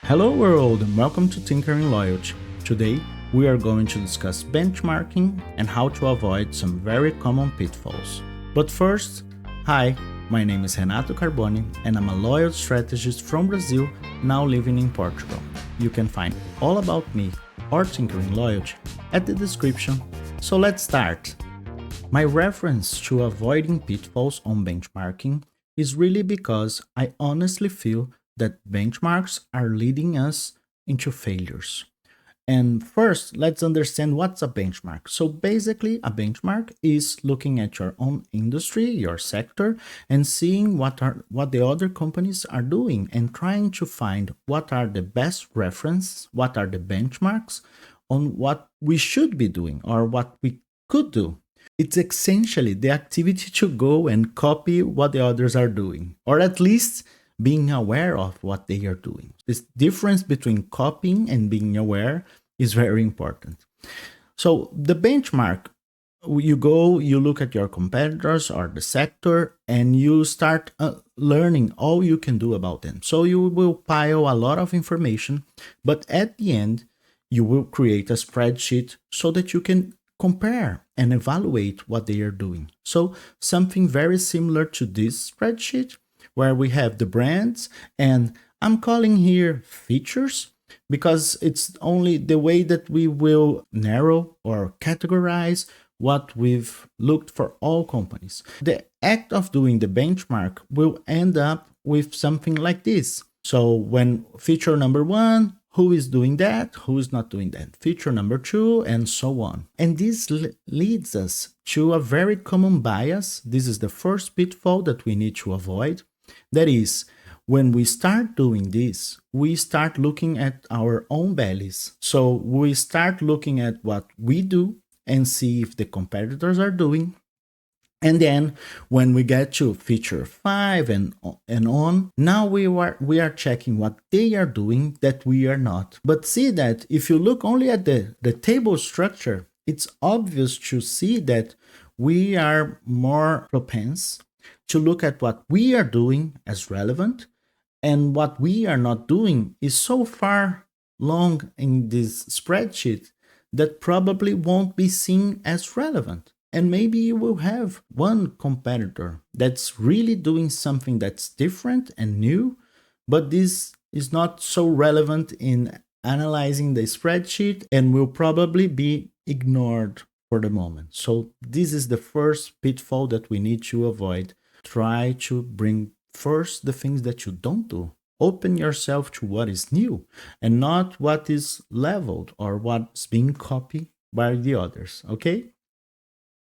Hello world and welcome to Tinkering Loyalty. Today we are going to discuss benchmarking and how to avoid some very common pitfalls. But first, hi, my name is Renato Carboni and I'm a loyalty strategist from Brazil now living in Portugal. You can find all about me or Tinkering Loyalty at the description. So let's start. My reference to avoiding pitfalls on benchmarking is really because I honestly feel that benchmarks are leading us into failures. And first, let's understand what's a benchmark. So basically, a benchmark is looking at your own industry, your sector, and seeing what the other companies are doing and trying to find what are the best reference, what are the benchmarks on what we should be doing or what we could do. It's essentially the activity to go and copy what the others are doing, or at least being aware of what they are doing. This difference between copying and being aware is very important. So the benchmark, you go, you look at your competitors or the sector, and you start learning all you can do about them. So you will pile a lot of information, but at the end, you will create a spreadsheet so that you can compare and evaluate what they are doing. So something very similar to this spreadsheet where we have the brands, and I'm calling here features because it's only the way that we will narrow or categorize what we've looked for all companies. The act of doing the benchmark will end up with something like this. So when feature number one, who is doing that, who is not doing that, feature number two, and so on. And this leads us to a very common bias. This is the first pitfall that we need to avoid. That is, when we start doing this, we start looking at our own bellies. So we start looking at what we do and see if the competitors are doing. And then when we get to feature 5 and on, now we are checking what they are doing that we are not. But see that if you look only at the table structure, it's obvious to see that we are more propense to look at what we are doing as relevant, and what we are not doing is so far long in this spreadsheet that probably won't be seen as relevant. And maybe you will have one competitor that's really doing something that's different and new, but this is not so relevant in analyzing the spreadsheet and will probably be ignored for the moment. So this is the first pitfall that we need to avoid. Try to bring first the things that you don't do. Open yourself to what is new and not what is leveled or what's being copied by the others, okay?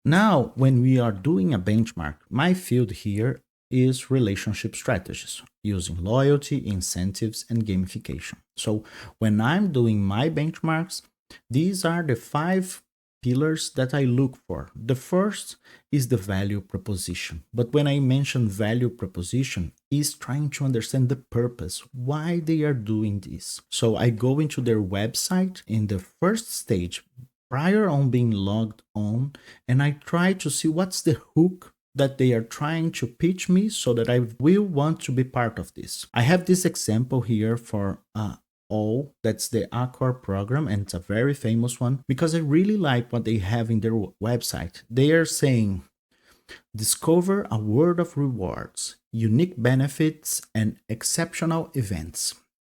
Now, when we are doing a benchmark, my field here is relationship strategies using loyalty, incentives, and gamification. So when I'm doing my benchmarks, these are the 5 pillars that I look for. The first is the value proposition. But when I mention value proposition, is trying to understand the purpose, why they are doing this. So I go into their website in the first stage, prior on being logged on, and I try to see what's the hook that they are trying to pitch me so that I will want to be part of this. I have this example here for all, that's the Accor program, and it's a very famous one because I really like what they have in their website. They are saying, discover a world of rewards, unique benefits, and exceptional events.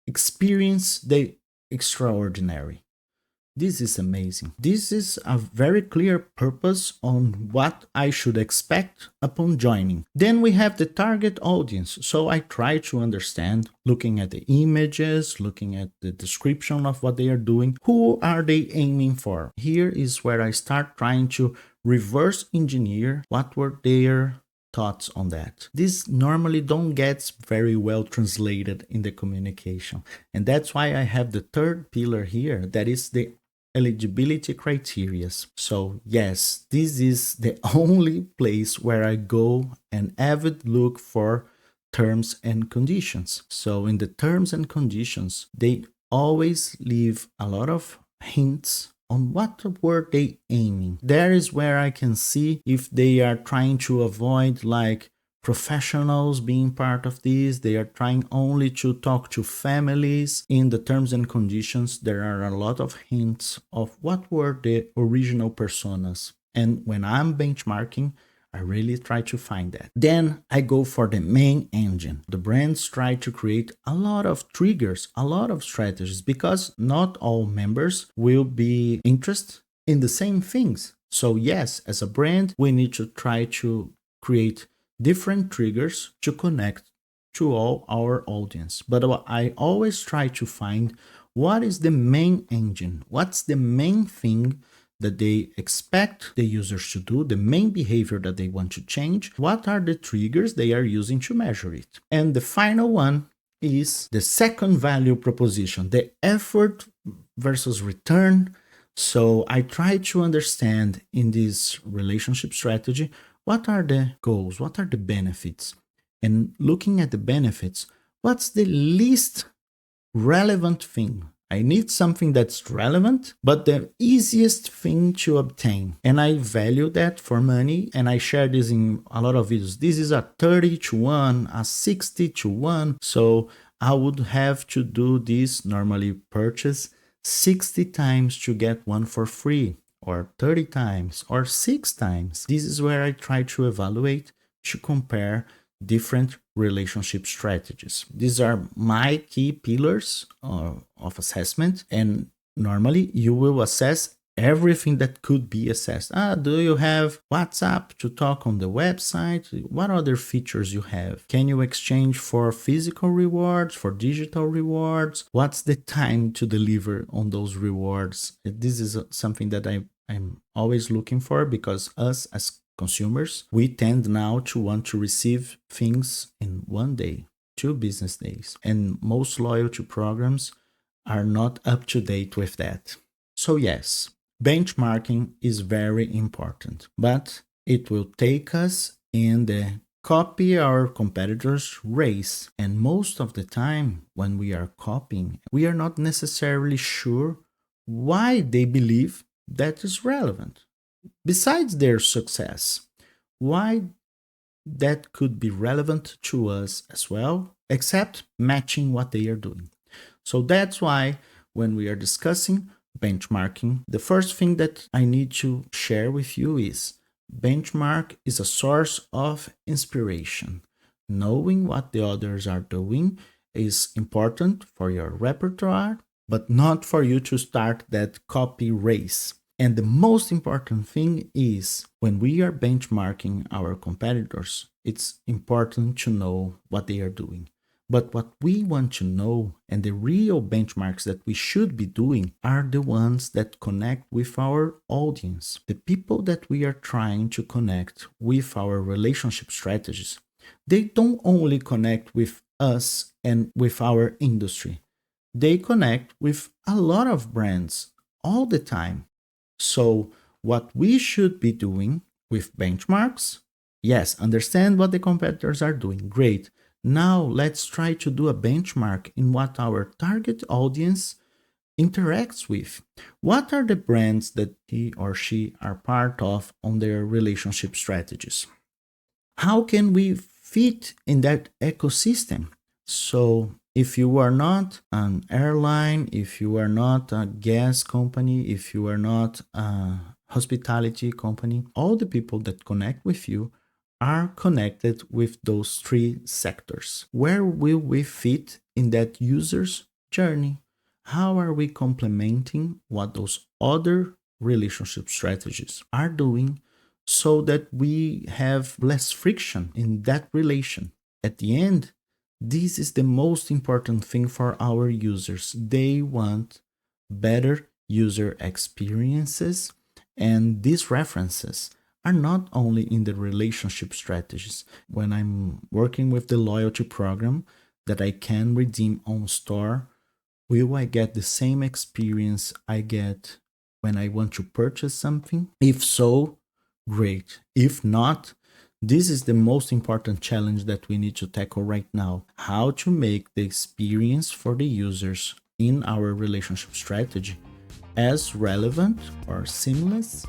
Experience the extraordinary. This is amazing. This is a very clear purpose on what I should expect upon joining. Then we have the target audience. So I try to understand, looking at the images, looking at the description of what they are doing, who are they aiming for? Here is where I start trying to reverse engineer what were their thoughts on that. This normally don't get very well translated in the communication. And that's why I have the third pillar here, that is the eligibility criteria. So yes, this is the only place where I go and avid look for terms and conditions. So in the terms and conditions, they always leave a lot of hints on what were they aiming. There is where I can see if they are trying to avoid like professionals being part of this. They are trying only to talk to families. In the terms and conditions, there are a lot of hints of what were the original personas. And when I'm benchmarking, I really try to find that. Then I go for the main engine. The brands try to create a lot of triggers, a lot of strategies, because not all members will be interested in the same things. So yes, as a brand, we need to try to create different triggers to connect to all our audience. But I always try to find what is the main engine, what's the main thing that they expect the users to do, the main behavior that they want to change, what are the triggers they are using to measure it. And the final one is the second value proposition, the effort versus return. So I try to understand in this relationship strategy, what are the goals, what are the benefits? And looking at the benefits, what's the least relevant thing? I need something that's relevant, but the easiest thing to obtain. And I value that for money. And I share this in a lot of videos. This is a 30-1, a 60-1. So I would have to do this, normally purchase 60 times to get one for free, or 30 times, or 6 times. This is where I try to evaluate, to compare different relationship strategies. These are my key pillars of assessment, and normally you will assess everything that could be assessed. Do you have WhatsApp to talk on the website? What other features you have? Can you exchange for physical rewards, for digital rewards? What's the time to deliver on those rewards? This is something that I'm always looking for, because us as consumers, we tend now to want to receive things in 1 day, 2 business days, and most loyalty programs are not up to date with that. So yes, benchmarking is very important, but it will take us in the copy our competitors' race. And most of the time when we are copying, we are not necessarily sure why they believe that is relevant. Besides their success, why that could be relevant to us as well, except matching what they are doing. So that's why when we are discussing benchmarking, the first thing that I need to share with you is benchmark is a source of inspiration. Knowing what the others are doing is important for your repertoire, but not for you to start that copy race. And the most important thing is, when we are benchmarking our competitors, it's important to know what they are doing. But what we want to know, and the real benchmarks that we should be doing, are the ones that connect with our audience, the people that we are trying to connect with our relationship strategies. They don't only connect with us and with our industry. They connect with a lot of brands all the time. So what we should be doing with benchmarks, yes, understand what the competitors are doing, great. Now let's try to do a benchmark in what our target audience interacts with. What are the brands that he or she are part of on their relationship strategies? How can we fit in that ecosystem? So if you are not an airline, if you are not a gas company, if you are not a hospitality company, all the people that connect with you are connected with those 3 sectors. Where will we fit in that user's journey? How are we complementing what those other relationship strategies are doing, so that we have less friction in that relation? At the end, this is the most important thing for our users. They want better user experiences, and these references are not only in the relationship strategies. When I'm working with the loyalty program that I can redeem on store, will I get the same experience I get when I want to purchase something? If so, great. If not, this is the most important challenge that we need to tackle right now. How to make the experience for the users in our relationship strategy as relevant or seamless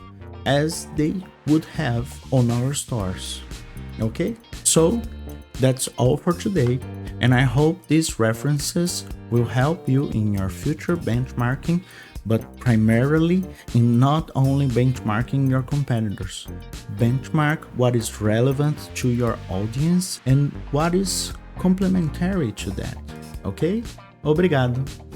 as they would have on our stores. Okay, so that's all for today, and I hope these references will help you in your future benchmarking, but primarily in not only benchmarking your competitors. Benchmark what is relevant to your audience and what is complementary to that. Ok? Obrigado!